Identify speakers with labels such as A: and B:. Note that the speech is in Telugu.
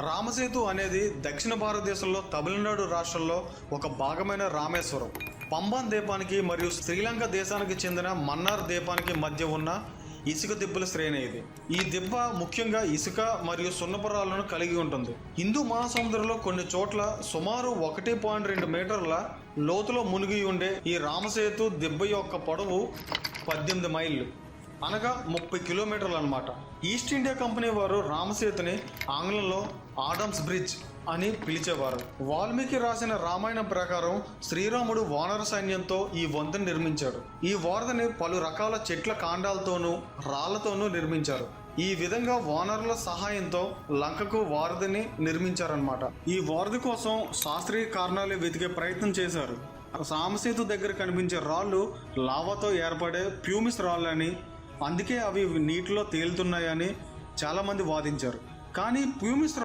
A: రామసేతు అనేది దక్షిణ భారతదేశంలో తమిళనాడు రాష్ట్రంలో ఒక భాగమైన రామేశ్వరం, పంబన్ ద్వీపానికి మరియు శ్రీలంక దేశానికి చెందిన మన్నార్ ద్వీపానికి మధ్య ఉన్న ఇసుక దిబ్బల శ్రేణి ఇది. ఈ దిబ్బ ముఖ్యంగా ఇసుక మరియు సున్నపురాలను కలిగి ఉంటుంది. హిందూ మహాసముద్రంలో కొన్ని చోట్ల సుమారు 1.2 మీటర్ల లోతులో మునిగి ఉండే ఈ రామసేతు దిబ్బ యొక్క పొడవు 18 మైళ్ళు, అనగా 30 కిలోమీటర్లు అన్నమాట. ఈస్ట్ ఇండియా కంపెనీ వారు రామసేతుని ఆంగ్లంలో ఆడమ్స్ బ్రిడ్జ్ అని పిలిచేవారు. వాల్మీకి రాసిన రామాయణం ప్రకారం శ్రీరాముడు వానర సైన్యంతో ఈ వంతెన నిర్మించాడు. ఈ వారధిని పలు రకాల చెట్ల కాండాలతోనూ రాళ్లతోనూ నిర్మించారు. ఈ విధంగా వానరుల సహాయంతో లంకకు వారధిని నిర్మించారన్నమాట. ఈ వారధి కోసం శాస్త్రీయ కారణాలు వెతికే ప్రయత్నం చేశారు. రామసేతు దగ్గర కనిపించే రాళ్ళు లావాతో ఏర్పడే ప్యూమిస్ రాళ్ళని, అందుకే అవి నీటిలో తేలుతున్నాయని చాలామంది వాదించారు. కానీ ప్యూమిస్